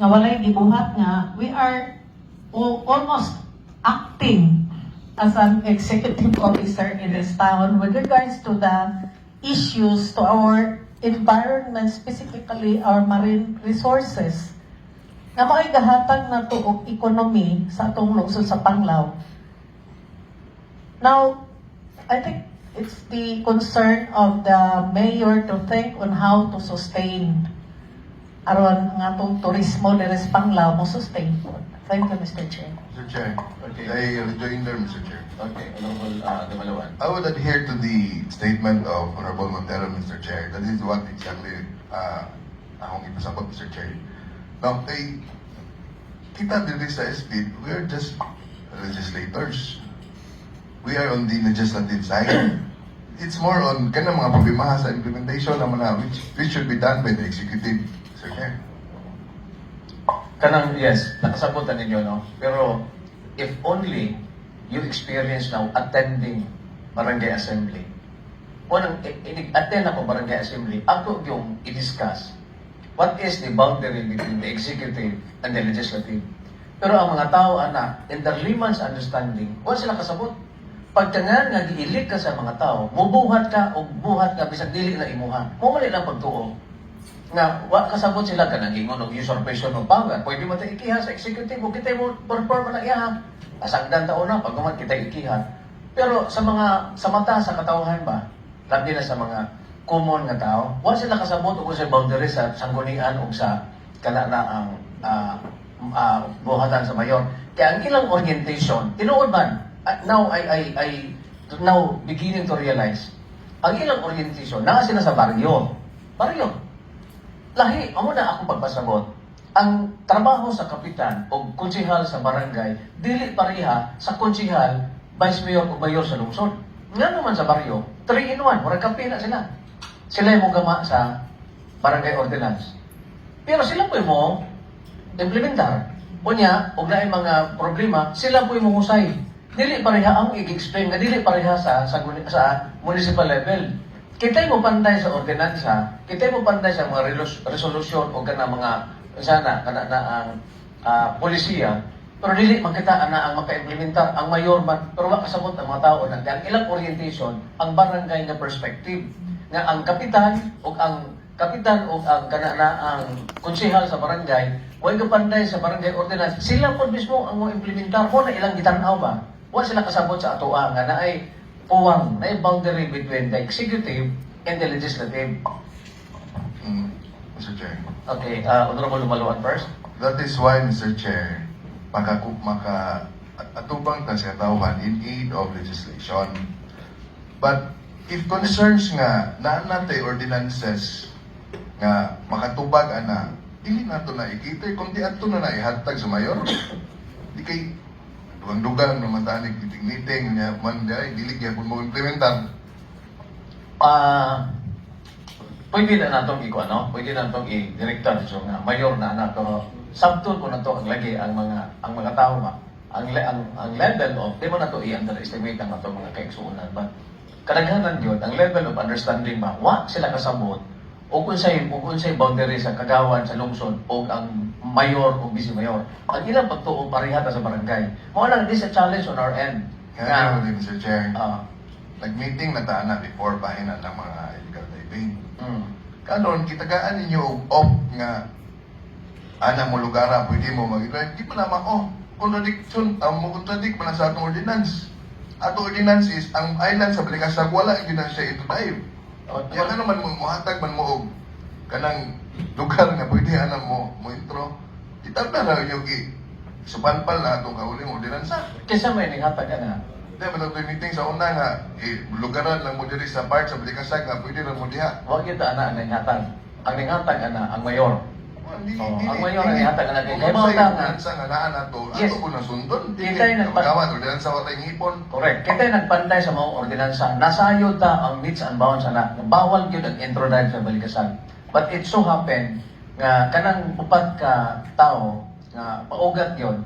nga walay gibuhat nga we are almost acting as an executive officer in this town with regards to the issues to our environment, specifically our marine resources. Nga maigahatag na to og economy sa atong lungsod sa Panglao. Now, I think it's the concern of the mayor to think on how to sustain aron nga itong turismo diri sa Panglao mo sustain po. Thank you, Mr. Chair. Mr. Chair, Okay. I rejoin there, Mr. Chair. Okay, Honorable Dumalawan. I would adhere to the statement of Honorable Montero, Mr. Chair. That is what exactly akong ipasabot, Mr. Chair. Now, kita dito sa SP, we are just legislators. We are on the legislative side. It's more on kanang mga problema sa implementation na mga which should be done by the executive, Mr. Chair. Kanang, yes, nakasabutan ninyo, no? Pero, if only you experience now attending barangay assembly. Unang, attend ako barangay assembly, ako yung i-discuss what is the boundary between the executive and the legislative. Pero ang mga tao, ana, in their layman's understanding, wala sila kasabot. Pagka nga giilik ka sa mga tao, mubuhat ka o buhat ka, bisag dili na imuha, mumali lang pagtuo. Nga, wa kasabot sila ka nang ingon og usurpation ng power. Pwede mo tayo ikiha sa executive o kita mo perform na iha. Asagdan taon na, pag naman kita ikiha. Pero sa mata, sa katauhan ba, labi na sa mga common nga tao, wala sila kasabot o sa boundary sa sanggunian o sa kananaang buhatan sa mayor. Kaya ang ilang orientation, tinuod man, now I now beginning to realize, ang ilang orientation, na sila sa baryo. Baryo. Lahi, amo na akong pagpasabot. Ang trabaho sa kapitan o konsihal sa barangay, dili pareha sa konsihal, vice mayor o mayor sa lungsod. Nga naman sa baryo, 3-in-1, murag kape na sila. Sila yung gama sa barangay ordinance. Pero sila po mo implementar. Unya, og na mga problema, sila po yung husay. Dili pareha ang i-explain nga dili pareha sa municipal level. Kitay mo panday sa ordinansa, kitay mo panday sa mga resolusyon o kana mga sana kana na ang polisiya, pero dili makita na ang maka-implementar ang mayor man, pero wa kasabot ang mga tao nang ilang orientation ang barangay nga perspective nga ang kapitan o ang kana na ang konsehal sa barangay way kapanday sa barangay ordinance, sila po mismo ang mo implementar mo na ilang gitanaw ba? Wa sila kasabot sa atoa nga na ay puwang na boundary between the executive and the legislative. Mr. Chair. Okay, Honorable Lumaluan first. That is why, Mr. Chair, atubang ta sa tawhan in aid of legislation. But if concerns nga naanatay ordinances nga makatubag ana, dili nato na ikita kung di ato na ihatag sa mayor. Di kay dugang-dugang na matanig meeting niya man dahil dili kaya kung mo implementar. Pwede na natong pwede na natong i-director so nga mayor na pero sabton ko na to ang lagi ang mga tao ba ang level of di mo na to i-underestimate ang ato mga kaigsuunan ba kadaghanan yun ang level of understanding ba wa sila kasabot o kung say boundary sa kagawan sa lungsod o ang mayor o vice mayor ang ilang pagtuo pareha ta sa barangay mo lang this a challenge on our end Kaya Mr. Chair, nag-meeting na taana before pahinan ng mga illegal diving. Kanon, kitagaan ninyo og nga ana mo lugara, pwede mo mag-drive. Di pa naman, contradiction, mo contradict pa na sa atong ordinance. Ato ordinance is, ang island sa Balikasag, wala yun na siya ito dive. Kaya ka naman mo hatag man mo og kanang lugar nga pwede ana mo intro. Kita na lang yung supanpal na itong kauling ordinansa. Kesa may ninghatag na Hindi, matag meeting sa una nga, lugaran lang mo diri sa part sa Balikasag nga pwede na mo diha. Huwag kita ang ninghatag. Ang ninghatag ang mayor. Ang mayor ang ninghatag kay Kung mo sa ta ordinansa nga naa na to, Yes. ato ko na sundon. Kita'y nagpas- Gawan, ordinansa wa tayong ipon. correct. Kita nagpantay sa mga ordinansa. Nasayod ta ang meets and bounds ana. Bawal gyud ang intro dive sa Balikasag. But it so happen nga kanang upat ka tao nga paugat yun.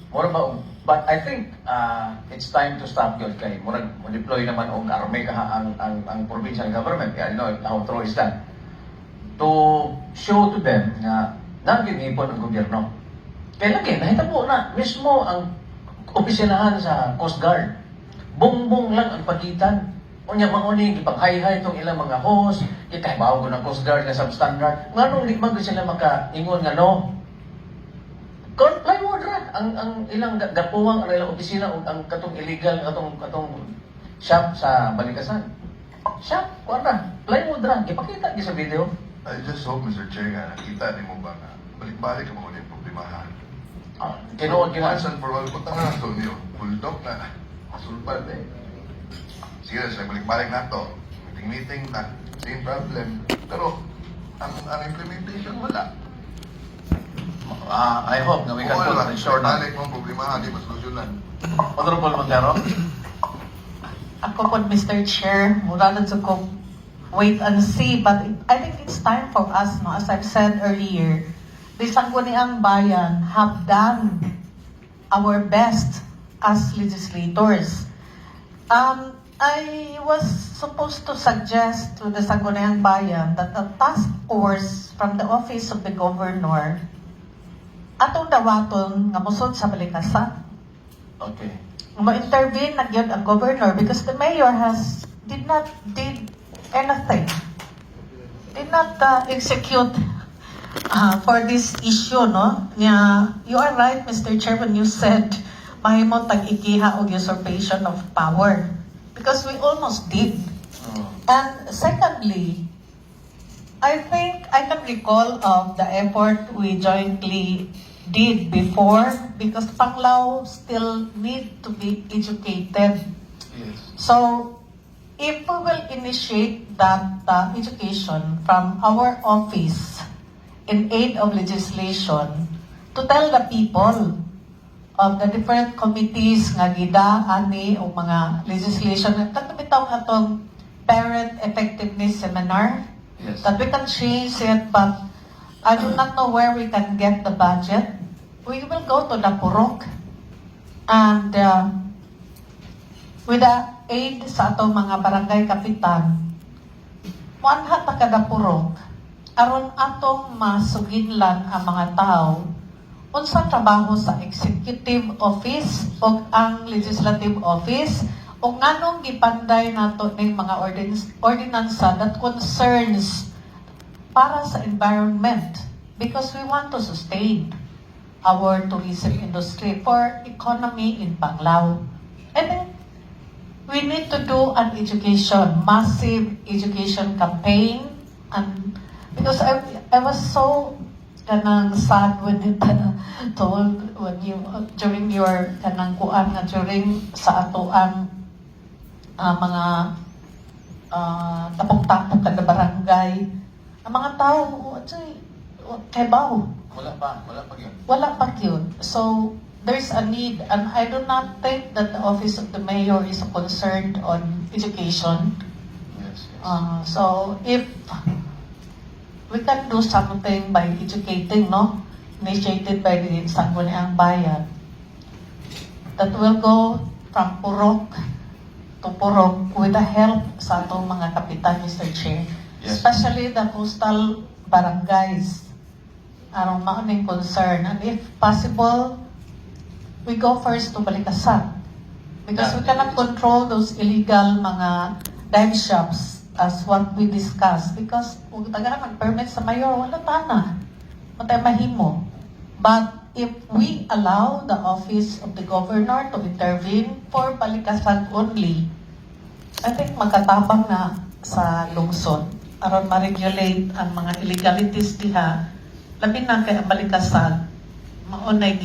Mura ba but I think it's time to stop yun kay murag mo deploy naman og army ka ang provincial government. I know how true is that. To show to them na nagigipon ang gobyerno. Kaya lagi, nahitabo na, mismo ang opisinahan sa Coast Guard. Bongbong lang ang pagitan. Unya mauni gipag-hay-hay itong ilang mga host, ikahibaw ko ng Coast Guard nga substandard. Nganong di man sila maka-ingon nga no? Plywood ra ang ilang gapuwang ang ilang opisina ug ang katong illegal katong shop sa Balikasan. Shop, kuan ra, plywood ra, gipakita di sa video. I just hope, Mr. Chair, nga nakita ni mo ba nga balik-balik ang mga problemahan. Tinuod gina. Once and for all, punta na ito niyo. Bulldog na. Sulpad eh. Sige, balik-balik na ito. Meeting na. Same problem. Pero, ang implementation wala. I hope na we can Oo, put ensure na. balik mo ang problemahan, di masolusyonan. Honorable Montero. Ako po, Mr. Chair, mura na ko wait and see, but I think it's time for us, no, as I've said earlier, the Sangguniang Bayan have done our best as legislators. I was supposed to suggest to the Sangguniang Bayan that a task force from the office of the governor atong dawaton nga musod sa Balikasan. Okay. Ma-intervene na gyud ang governor because the mayor did not anything. Did not execute for this issue, no? You are right, Mr. Chair, when you said mahimong tag-ikiha og usurpation of power. Because we almost did. And secondly, I think I can recall of the effort we jointly did before because Panglao still need to be educated. Yes. So, if we will initiate that education from our office in aid of legislation to tell the people of the different committees nga gida ani o mga legislation katong atong parent effectiveness seminar Yes. that we can change it, but I do not know where we can get the budget. We will go to the Purok and with the aid sa atong mga barangay kapitan, muanha ta kada Purok aron atong masuginlan ang mga tao unsa trabaho sa executive office o ang legislative office o nganong gipanday nato ning mga ordinansa that concerns para sa environment because we want to sustain our tourism industry for economy in Panglao. I think we need to do an education, massive education campaign, and because I was so kanang sad when you told when you during your kanang kuan nga during sa ato ang mga tapok-tapok kada barangay ang mga tao kay bawo Wala pa yun. wala pa yun. So there's a need, and I do not think that the office of the mayor is concerned on education. Yes. So if we can do something by educating, no? Initiated by the Sangguniang Bayan. That will go from Purok to Purok with the help sa atong mga kapitan, Mr. Chair. Yes. Especially the coastal barangays. Arong maaming concern. And if possible, we go first to Balikasan. Because we cannot control those illegal mga dive shops as what we discussed because kung taga mag-permit sa mayor, wala tana. Matay mahimo. But if we allow the office of the governor to intervene for Balikasan only, I think magkatabang na sa lungsod aron ma-regulate ang mga illegalities diha. Labi na kay ang Balikasan, maunay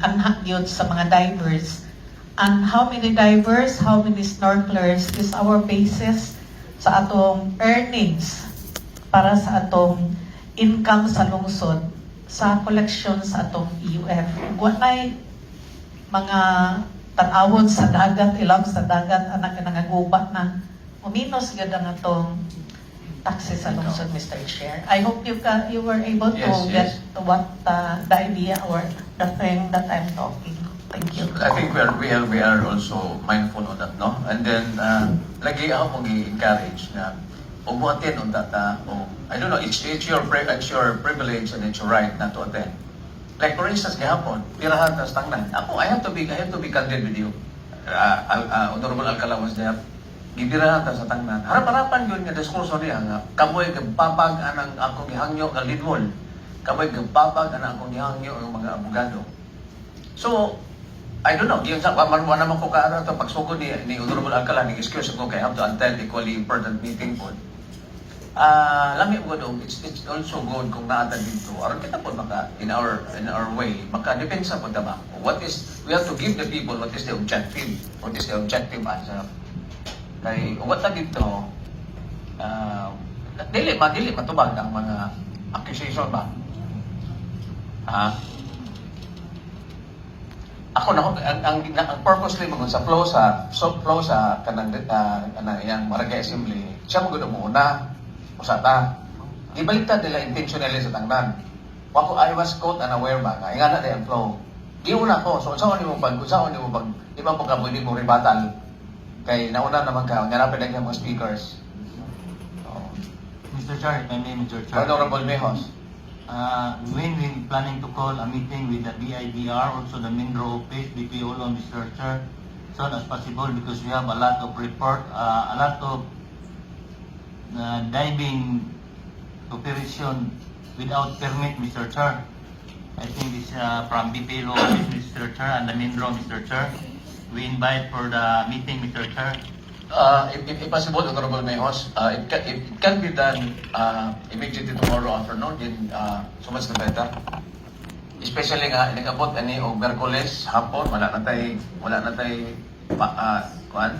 anha gyud sa mga divers. And how many divers, how many snorkelers is our basis sa atong earnings para sa atong income sa lungsod sa collection sa atong EUF. Wanay mga tanawon sa dagat, ilab sa dagat, anak na nangaguba na uminos gyud ang atong taxes sa lungsod, Mr. Chair. I hope you were able to Yes, get yes. to what the idea or the thing that I'm talking. Thank you. I think we are also mindful of that, no? And then lagi ako mong i-encourage na umuattend on that, I don't know, it's your privilege and it's your right not to attend. Like for instance, gahapon, pirahan tas tangnan. Ako, I have to be candid with you. Honorable Alcala was there. Gibirahan ta sa tangnan. Harap-harapan yun nga diskurso niya nga kamoy gagpapag anang akong gihangyo nga lidwol. Kamoy gagpapag anang akong gihangyo ang mga abogado. So, I don't know, yung sa manuwa naman ko kaara ito, pagsugod ni Honorable Alcala, ni excuse ko kay have to attend equally important meeting po. Lami ko doon, it's also good kung naatan dito. Aron kita po maka, in our way, maka-depensa po tama. We have to give the people what is the objective, answer. Kay, what na dito, dili matubag ang mga accusation ba? Ako na ang purposely mo sa flow sa kanang yang Barangay Assembly, siya mo gud muna usata. Ibaliktad nila intentionally sa tangnan. Ako I was caught unaware ba nga ingana na ang flow. Giuna ko so unsaon nimo pag di ba mo ka pwede mo rebuttal kay nauna naman ka ngarapin lang mga speakers. Mr. Chair, if I may, Mr. Chair. Honorable Mejos. When we planning to call a meeting with the BIDR, also the Mindro office, BPO, Mr. Chair, as soon as possible because we have a lot of report, a lot of diving operation without permit, Mr. Chair. I think it's from BPO office, Mr. Chair, and the Mindro, Mr. Chair. We invite for the meeting, Mr. Chair. If possible, Honorable Mejos, it can be done immediately tomorrow afternoon, then so much the better. Especially nga, nagabot ani o Merkules, hapon, wala na tay kuan,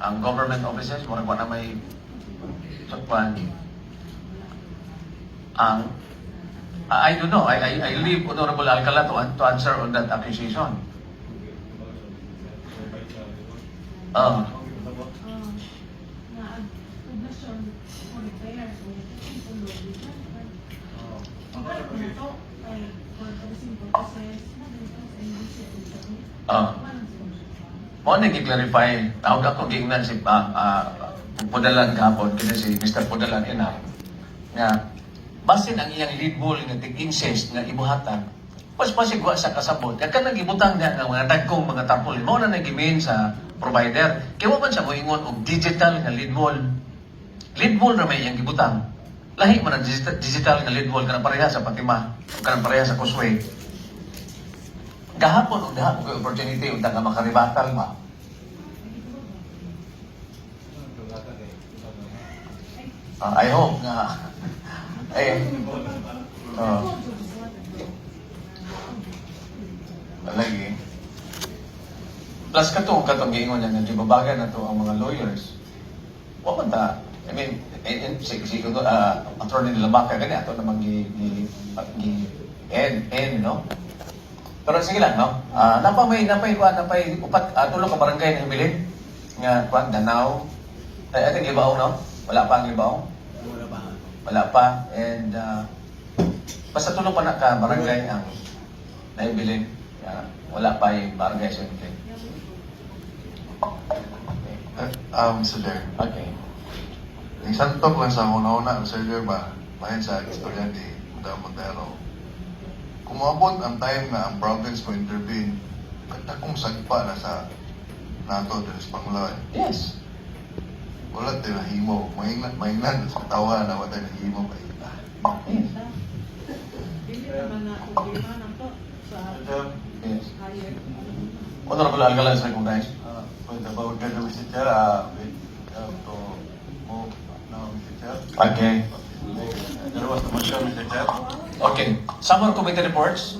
ang government offices, mura na may kuan, ang, I don't know, I leave Honorable Alcala to answer on that accusation. Mo na gi-clarify, tawag ako gingnan si Pudalan kahapon, kaya si Mr. Pudalan ina, nga, basin ang iyang lead ball nga tig-incest nga ibuhatan, pasigwa sa kasabot, kaya ka nag-ibutang na ng mga dagkong mga tapol, mo na nag-imin sa provider, kaya mo man siya moingon og digital nga lead ball. Lead ball na may iyang gibutang. Lahi mo na digital nga lead ball, kanang pareha sa Fatima, kanang pareha sa Causeway. Gahapon o dahapon ko opportunity yung taga makaribatal ba? I hope nga lagi plus katong giingon niya nga gibabagan na to ang mga lawyers wa man ta I mean siguro attorney nila baka gani ato namang no. Pero sige lang, no? Napay upat, tulo ka barangay na hibilin. Nga, kuwan, Danao. I think Libao, no? Wala pa ang Libao? Wala pa. And, basta tulo pa na ka barangay ang nahibilin. Wala pa yung barangay sa hibilin. Mr. Chair. Okay. Yung santok lang sa una-una, Mr. Chair ba, bahin sa estudyante, Montero. Kung maabot ang time na ang province mo intervene, kung sagpa na sa NATO din sa Pangulawan. Yes. Wala tayo nahimo. Maingan sa tawa na wala tayo nahimo pa ita. Yes. Yes. Honorable Alcala is recognized. Point about that, Mr. Chair, we have to move now, Mr. Chair. Okay. There was the motion, Mr. Chair. Okay. Summon committee reports.